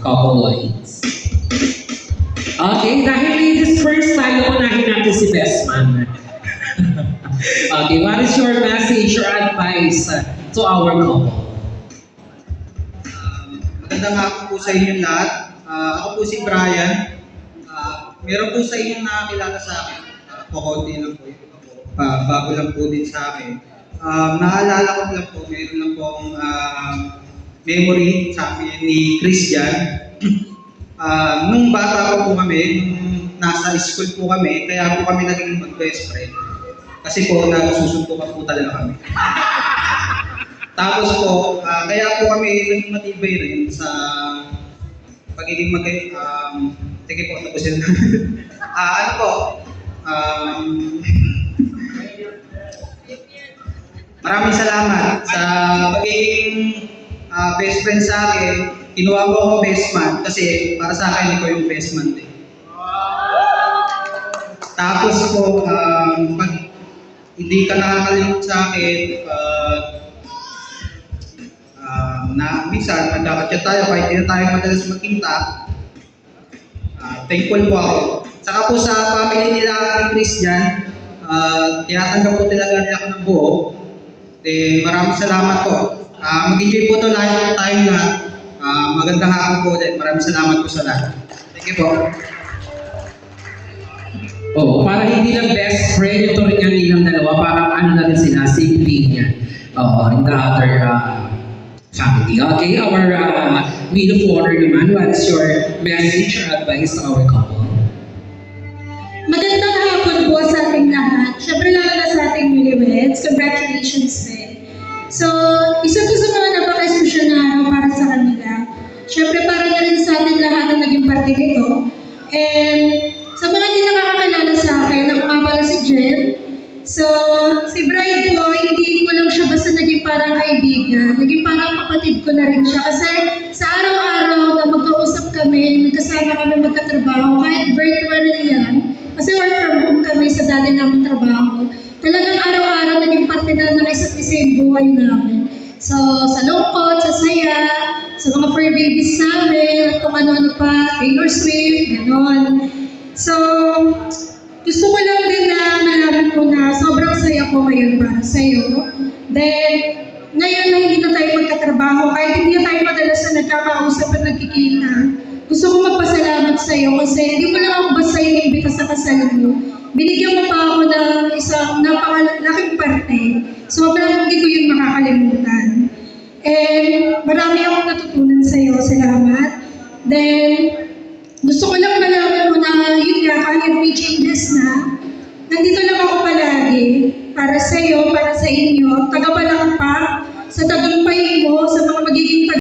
couple lines. Okay, dahil ladies first tayo, unahin natin si Bestman. Okay, what is your message or advice to our couple? Magandang hapon po sa inyo lahat. Ako po si Brian. Meron po sa inyo nakakilala sa akin. Kukunti lang po yung ako. Bago lang po din sa akin. Naalala ko lang po, meron lang pong memory sa amin ni Christian. Nung bata po kami, nung nasa school po kami, kaya po kami naging mag-best friend. Kasi po, nagsusuntukan po talaga kami. Tapos po, kaya po kami naging matibay rin sa pagiging sige po, tapusin na. Ano po, maraming salamat sa pagiging best friend sa akin. Kinuha ko ako best man kasi para sa akin ikaw yung best man din. Tapos po, pag hindi ka nakakalimut sa akin, na minsan nagkakatya tayo kahit hindi tayo madalas magkita, thankful po ako. Saka po sa family nila ni Christian, tinatanggap po talaga nila ako ng buo. Maraming salamat po. Mag-enjoy po ito lahat ng tayo lahat. Magandang hapon po ulit. Maraming salamat po sa lahat. Thank you po. Oo, para hindi lang best friend, ito rin yan nilang dalawa, parang ano na rin sila, sibling yan. Oo, in the other family. Okay, our maid of honor naman, what's your message or advice to our couple? Magandang hapon po sa ating lahat. Siyempre lalo na sa ating newlyweds. Congratulations din. So, isa to sa mga napaka-espesyal na araw para sa kanila. Siyempre para na rin sa ating lahat na naging parte nito. And sa mga hindi nakakakilala sa akin, ako nga pala si Jen. So, si Brian po, hindi ko lang siya basta naging parang kaibigan. Naging parang kapatid ko na rin siya. Kasi sa araw-araw na magkausap kami, nagkasama kami magkatrabaho, kahit virtual yan. Kasi work from home kami sa dati namin trabaho. Talagang araw-araw naging parte na ng isa't isa yung buhay namin. So, sa lungkot, sa saya, sa mga fur babies namin, at kung ano-ano pa, Taylor Swift, gano'n. So, gusto ko lang din na malaman ko na sobrang saya ko ngayon para sa'yo. Then, ngayon na hindi na tayo magkatrabaho, kahit hindi na tayo madalas na nagkakausap at nagkikita, gusto ko magpasalamat sa'yo kasi hindi mo lang ako basta inimbita sa kasal mo. Binigyan mo pa ako ng isang napakalaking parte. Sobrang hindi ko yun makakalimutan. And marami akong natutunan sa'yo. Salamat. Then, gusto ko lang malaman mo na yun nga, kahit may changes na, nandito lang ako palagi para sa'yo, para sa inyo, tagapalakpak sa tagumpay mo, sa mga magiging